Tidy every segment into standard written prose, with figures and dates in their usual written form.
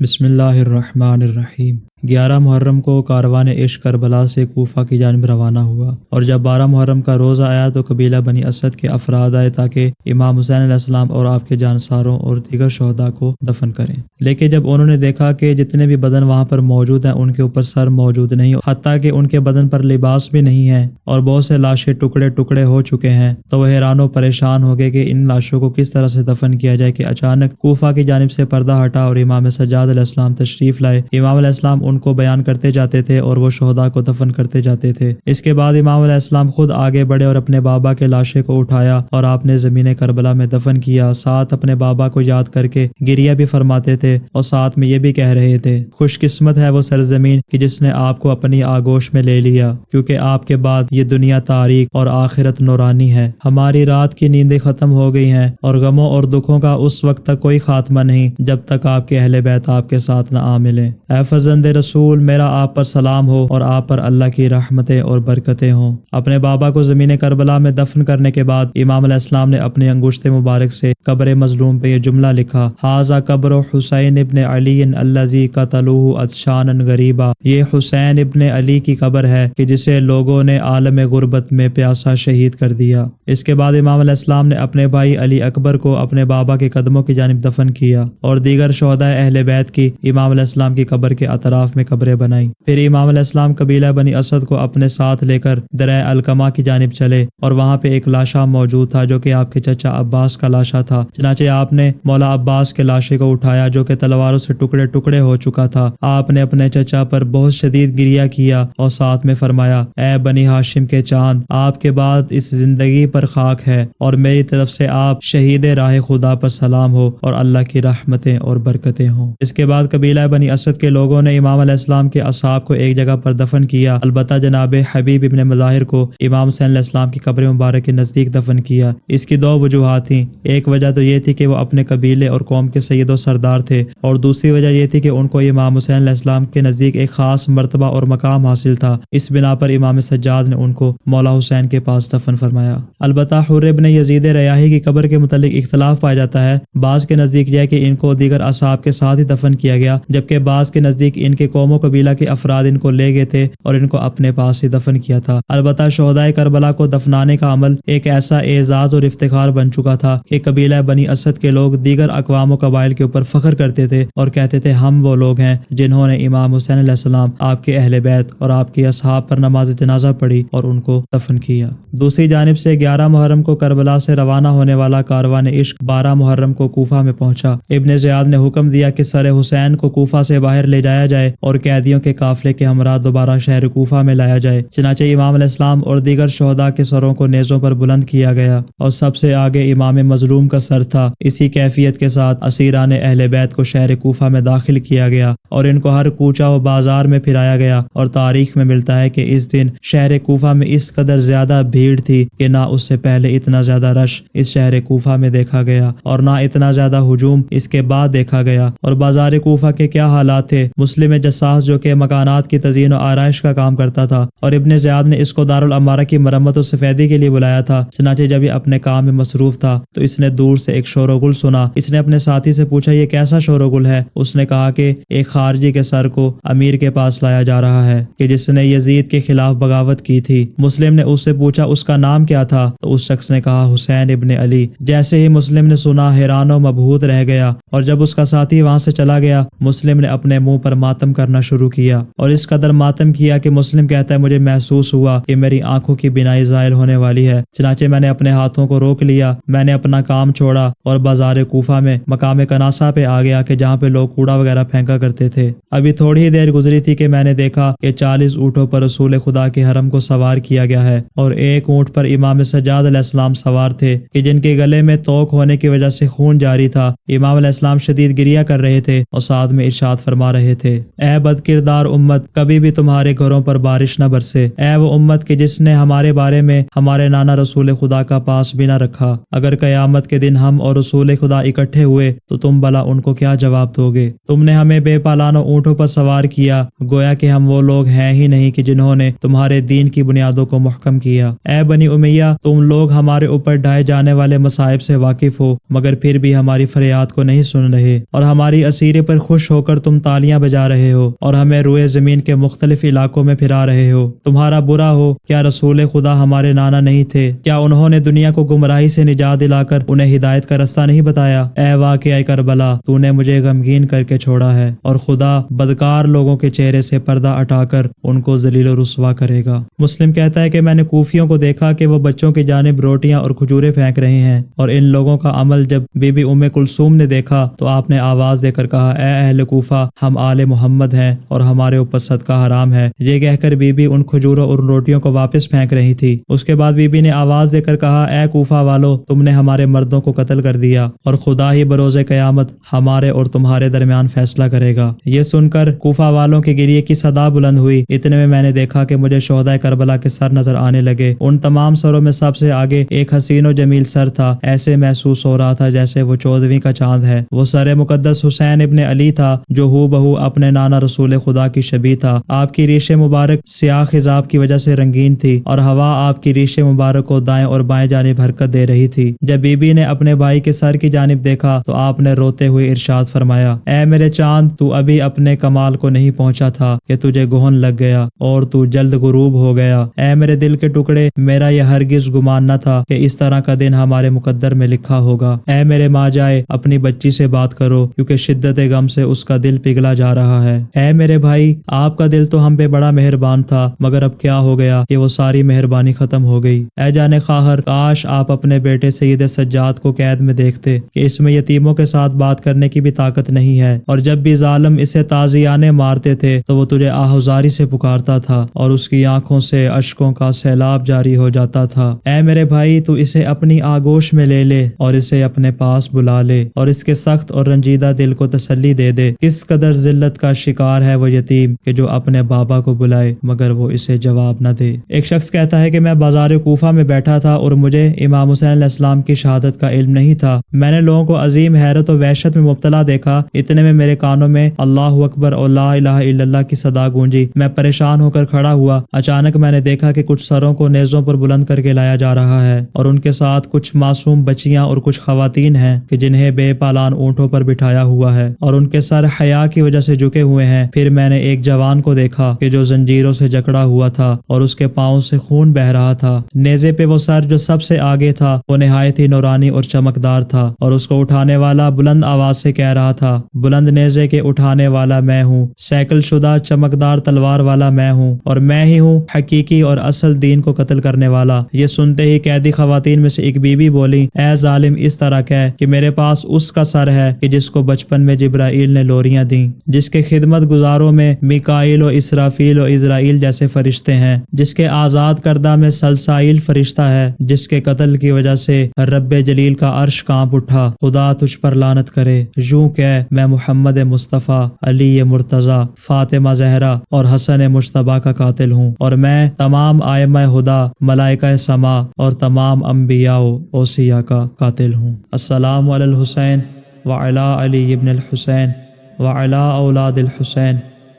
بسم اللہ الرحمن الرحیم۔ 11 محرم کو کاروان عشق کربلا سے کوفہ کی جانب روانہ ہوا، اور جب 12 محرم کا روز آیا تو قبیلہ بنی اسد کے افراد آئے تاکہ امام حسین علیہ السلام اور آپ کے جانساروں اور دیگر شہداء کو دفن کریں۔ لیکن جب انہوں نے دیکھا کہ جتنے بھی بدن وہاں پر موجود ہیں ان کے اوپر سر موجود نہیں، حتیٰ کہ ان کے بدن پر لباس بھی نہیں ہے، اور بہت سے لاشیں ٹکڑے ٹکڑے ہو چکے ہیں، تو وہ حیران و پریشان ہو گئے کہ ان لاشوں کو کس طرح سے دفن کیا جائے کہ اچانک کوفہ کی جانب سے پردہ ہٹا اور امام سجاد علیہ السلام تشریف لائے۔ امام علیہ السلام ان کو بیان کرتے جاتے تھے اور وہ شہداء کو دفن کرتے جاتے تھے۔ اس کے بعد امام علیہ السلام خود آگے بڑھے اور اپنے بابا کے لاشے کو اٹھایا اور آپ نے زمین کربلا میں دفن کیا۔ ساتھ اپنے بابا کو یاد کر کے گریہ بھی فرماتے تھے اور ساتھ میں یہ بھی کہہ رہے تھے، خوش قسمت ہے وہ سرزمین کہ جس نے آپ کو اپنی آغوش میں لے لیا، کیونکہ آپ کے بعد یہ دنیا تاریک اور آخرت نورانی ہے۔ ہماری رات کی نیندیں ختم ہو گئی ہیں اور غموں اور دکھوں کا اس وقت تک کوئی خاتمہ نہیں جب تک آپ کے اہل بیت آپ کے ساتھ نہ آ ملیں۔ اے فرزند رسول، میرا آپ پر سلام ہو اور آپ پر اللہ کی رحمتیں اور برکتیں ہوں۔ اپنے بابا کو زمین کربلا میں دفن کرنے کے بعد امام علیہ السلام نے اپنی انگشت مبارک سے قبر مظلوم پہ یہ جملہ لکھا، ھذا قبر حسین ابن علی الذی قتلوہ عطشانا غریبا۔ یہ حسین ابن علی کی قبر ہے کہ جسے لوگوں نے عالم غربت میں پیاسا شہید کر دیا۔ اس کے بعد امام علیہ السلام نے اپنے بھائی علی اکبر کو اپنے بابا کے قدموں کی جانب دفن کیا، اور دیگر شہداء اہل بیت کی امام علیہ السلام کی قبر کے اطراف میں قبریں بنائیں۔ پھر امام علیہ السلام قبیلہ بنی اسد کو اپنے ساتھ لے کر درہ القمہ کی جانب چلے، اور وہاں پہ ایک لاشا موجود تھا جو کہ آپ کے چچا عباس کا لاشا تھا۔ چنانچہ آپ نے مولا عباس کے لاشے کو اٹھایا جو کہ تلواروں سے ٹکڑے ٹکڑے ہو چکا تھا۔ آپ نے اپنے چچا پر بہت شدید گریہ کیا اور ساتھ میں فرمایا، اے بنی ہاشم کے چاند، آپ کے بعد اس زندگی پر خاک ہے، اور میری طرف سے آپ شہید راہ خدا پر سلام ہو اور اللہ کی رحمتیں اور برکتیں ہوں۔ اس کے بعد قبیلہ بنی اسد کے لوگوں نے امام علیہ السلام کے اصحاب کو ایک جگہ پر دفن کیا، البتہ جناب حبیب ابن مظاہر کو امام حسین علیہ السلام کی قبر مبارک کے نزدیک دفن کیا۔ اس کی 2 وجوہات تھیں، ایک وجہ تو یہ تھی کہ وہ اپنے قبیلے اور قوم کے سید و سردار تھے، اور دوسری وجہ یہ تھی کہ ان کو امام حسین علیہ السلام کے نزدیک ایک خاص مرتبہ اور مقام حاصل تھا۔ اس بنا پر امام سجاد نے ان کو مولا حسین کے پاس دفن فرمایا۔ البتہ حر ابن یزید ریاحی کی قبر کے متعلق اختلاف پایا جاتا ہے، بعض کے نزدیک یہ ہے کہ ان کو دیگر اصحاب کے ساتھ ہی دفن کیا گیا، جبکہ بعض کے نزدیک ان کے قوم و قبیلہ کے افراد ان کو لے گئے تھے اور ان کو اپنے پاس ہی دفن کیا تھا۔ البتہ شہداء کربلا کو دفنانے کا عمل ایک ایسا اعزاز اور افتخار بن چکا تھا کہ قبیلہ بنی اسد کے لوگ دیگر اقوام و قبائل کے اوپر فخر کرتے تھے اور کہتے تھے، ہم وہ لوگ ہیں جنہوں نے امام حسین علیہ السلام، آپ کے اہل بیت اور آپ کے اصحاب پر نماز جنازہ پڑھی اور ان کو دفن کیا۔ دوسری جانب سے 11 محرم کو کربلا سے روانہ ہونے والا کاروان عشق 12 محرم کو کوفہ میں پہنچا۔ ابن زیاد نے حکم دیا کہ سر حسین کو کوفہ سے باہر لے جایا جائے اور قیدیوں کے قافلے کے ہمراہ دوبارہ شہر کوفہ میں لایا جائے۔ چنانچہ امام علیہ السلام اور دیگر شہداء کے سروں کو نیزوں پر بلند کیا گیا، اور سب سے آگے امام مظلوم کا سر تھا۔ اسی کیفیت کے ساتھ اسیران اہل بیت کو شہر کوفہ میں داخل کیا گیا اور ان کو ہر کوچہ و بازار میں پھرایا گیا، اور تاریخ میں ملتا ہے کہ اس دن شہر کوفہ میں اس قدر زیادہ بھیڑ تھی کہ نہ اس سے پہلے اتنا زیادہ رش اس شہر کوفہ میں دیکھا گیا، اور نہ اتنا زیادہ ہجوم اس کے بعد دیکھا گیا۔ اور بازار کوفہ کے کیا حالات تھے! مسلم جساس جو کہ مکانات کی تزئین و آرائش کا کام کرتا تھا، اور ابن زیاد نے اس کو دارالعمارہ کی مرمت و سفیدی کے لیے بلایا تھا۔ چنانچہ جب یہ اپنے کام میں مصروف تھا تو اس نے دور سے ایک شور و گل سنا۔ اس نے اپنے ساتھی سے پوچھا، یہ کیسا شور و گل ہے؟ اس نے کہا کہ ایک خارجی کے سر کو امیر کے پاس لایا جا رہا ہے کہ جس نے یزید کے خلاف بغاوت کی تھی۔ مسلم نے اس سے پوچھا اس کا نام کیا تھا؟ تو اس شخص نے کہا حسین ابن علی۔ جیسے ہی مسلم نے سنا حیران و مبہوت رہ گیا، اور جب اس کا ساتھی وہاں سے چلا گیا مسلم نے اپنے منہ پر ماتم کرنا شروع کیا، اور اس قدر ماتم کیا کہ مسلم کہتا ہے مجھے محسوس ہوا کہ میری آنکھوں کی بینائی زائل ہونے والی ہے۔ چنانچہ میں نے اپنے ہاتھوں کو روک لیا، میں نے اپنا کام چھوڑا اور بازار کوفہ میں مقام کناسہ پہ آ گیا کہ جہاں پہ لوگ کوڑا وغیرہ پھینکا کرتے تھے۔ ابھی تھوڑی ہی دیر گزری تھی کہ میں نے دیکھا کہ 40 اونٹوں پر رسول خدا کے حرم کو سوار کیا گیا ہے، اور ایک اونٹ پر امام سجاد علیہ السلام سوار تھے کہ جن کے گلے میں توق ہونے کی وجہ سے خون جاری تھا۔ امام علیہ السلام شدید گریہ کر رہے تھے اور ساتھ میں ارشاد فرما رہے تھے، اے بد کردار امت، کبھی بھی تمہارے گھروں پر بارش نہ برسے۔ اے وہ امت کہ جس نے ہمارے بارے میں ہمارے نانا رسول خدا کا پاس بھی نہ رکھا، اگر قیامت کے دن ہم اور رسول خدا اکٹھے ہوئے تو تم بھلا ان کو کیا جواب دو گے؟ تم نے ہمیں بے پالانوں اونٹوں پر سوار کیا، گویا کہ ہم وہ لوگ ہیں ہی نہیں کہ جنہوں نے تمہارے دین کی بنیادوں کو محکم کیا۔ اے بنی امیہ، تم لوگ ہمارے اوپر ڈھائے جانے والے مصائب سے واقف ہو، مگر پھر بھی ہماری فریاد کو نہیں سن رہے، اور ہماری اسیری پر خوش ہو کر تم تالیاں بجا رہے ہو اور ہمیں روئے زمین کے مختلف علاقوں میں پھرا رہے ہو۔ تمہارا برا ہو، کیا رسول خدا ہمارے نانا نہیں تھے؟ کیا انہوں نے دنیا کو گمراہی سے نجات دلا کر انہیں ہدایت کا رستہ نہیں بتایا؟ اے واقعہ کربلا، تو نے مجھے غمگین کر کے چھوڑا ہے، اور خدا بدکار لوگوں کے چہرے سے پردہ ہٹا کر ان کو ذلیل و رسوا کرے گا۔ مسلم کہتا ہے کہ میں نے کوفیوں کو دیکھا کہ وہ بچوں کی جانب روٹیاں اور کھجوریں پھینک رہے ہیں، اور ان لوگوں کا عمل جب بی بی ام کلثوم نے دیکھا تو آپ نے آواز دے کر کہا، اے اہل کوفہ، ہم آل محمد ہیں اور ہمارے اوپر صدقہ حرام ہے۔ یہ کہہ کر بی بی ان کھجوروں اور روٹیوں کو واپس پھینک رہی تھی۔ اس کے بعد بی بی نے آواز دے کر کہا، اے کوفہ والو، تم نے ہمارے مردوں کو قتل کر دیا، اور خدا ہی بروز قیامت ہمارے اور تمہارے درمیان فیصلہ کرے گا۔ یہ سن کر کوفہ والوں کے گریے کی صدا بلند ہوئی۔ اتنے میں نے دیکھا کہ مجھے شہدائے کربلا کے سر نظر آنے لگے۔ ان تمام سروں میں سب سے آگے ایک حسین و جمیل سر تھا، ایسے محسوس ہو رہا تھا جیسے وہ 14ویں کا چاند ہے۔ وہ سر مقدس حسین ابن علی تھا، جو ہو بہو اپنے نانا رسول خدا کی شبیہ تھا۔ آپ کی ریش مبارک سیاہ خضاب کی وجہ سے رنگین تھی، اور ہوا آپ کی ریش مبارک کو دائیں اور بائیں جانب حرکت دے رہی تھی۔ جب بی بی نے اپنے بھائی کے سر کی جانب دیکھا تو آپ نے روتے ہوئے ارشاد فرمایا، اے میرے چاند، تو ابھی اپنے کمال کو نہیں پہنچا تھا کہ تجھے گہن لگ گیا اور تو جلد غروب ہو گیا۔ اے میرے دل کے ٹکڑے، میرا یہ ہرگز گمان نہ تھا کہ اس طرح کا دن ہمارے مقدر میں لکھا ہوگا۔ اے میرے ماں جائے، اپنی بچی سے بات کرو، کیونکہ شدت غم سے اس کا دل پگھلا جا رہا ہے۔ اے میرے بھائی، آپ کا دل تو ہم پہ بڑا مہربان تھا، مگر اب کیا ہو گیا کہ وہ ساری مہربانی ختم ہو گئی۔ اے جان خواہر، کاش آپ اپنے بیٹے سید سجاد کو قید میں دیکھتے کہ اس میں یتیموں کے ساتھ بات کرنے کی بھی طاقت نہیں ہے، اور جب بھی ظالم اسے تازیانے مارتے تھے تو وہ تجھے آہوزاری سے پکارتا تھا اور اس کی آنکھوں سے اشکوں کا سیلاب جاری ہو جاتا تھا۔ اے میرے بھائی، تو اسے اپنی آغوش میں لے لے اور اسے اپنے پاس بلا لے، اور اس کے سخت اور رنجیدہ دل کو تسلی دے دے۔ کس قدر ذلت کا شکار ہے وہ یتیم کہ جو اپنے بابا کو بلائے مگر وہ اسے جواب نہ دے۔ ایک شخص کہتا ہے کہ میں بازار کوفہ میں بیٹھا تھا اور مجھے امام حسین علیہ السلام کی شہادت کا علم نہیں تھا۔ میں نے لوگوں کو عظیم حیرت و وحشت میں مبتلا دیکھا۔ اتنے میں میرے کانوں میں اللہ اکبر اور لا الہ الا اللہ کی صدا گونجی۔ میں پریشان ہو کر کھڑا ہوا۔ اچانک میں نے دیکھا کہ کچھ سروں کو نیزوں پر بلند کر کے لایا جا رہا ہے، اور ان کے ساتھ کچھ معصوم بچیاں اور کچھ خواتین ہیں کہ جنہیں بے پالان اونٹوں پر بٹھایا ہوا ہے، اور ان کے سر حیا کی وجہ سے جھکے ہوئے ہیں۔ پھر میں نے ایک جوان کو دیکھا کہ جو زنجیروں سے جکڑا ہوا تھا اور اس کے پاؤں سے خون بہ رہا تھا۔ نیزے پہ وہ سر جو سب سے آگے تھا وہ نہایت ہی نورانی اور چمکدار تھا، اور اس کو اٹھانے والا بلند آواز سے کہہ رہا تھا، بلند نیزے کے اٹھانے والا میں ہوں، سیکل شدہ چمکدار تلوار والا میں ہوں، اور میں ہی ہوں حقیقی اور اصل دین کو قتل کرنے والا۔ یہ سنتے ہی قیدی خواتین میں سے ایک بی بی بولی، اے ظالم، اس طرح کہہ کہ میرے پاس اس کا سر ہے کہ جس کو بچپن میں جبرائیل نے لوریاں دیں، جس کے خدمت گزاروں میں میکائیل و اسرافیل و عزرائیل جیسے فرشتے ہیں، جس کے آزاد کردہ میں سلسائیل فرشتہ ہے، جس کے قتل کی وجہ سے رب جلیل کا عرش کانپ اٹھا۔ خدا تجھ پر لعنت کرے۔ یوں کہ میں محمد مصطفیٰ، علی مرتضیٰ، فاطمہ زہرا اور حسن مجتبیٰ کا قاتل ہوں، اور میں تمام ائمہ ہدی، ملائکہ سما اور تمام انبیاء و اوصیاء کا قاتل ہوں۔ السلام علی الحسین وعلی علی ابن الحسین وعلی اولاد الحسین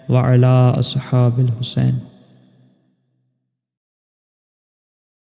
وعلی اصحاب الحسین۔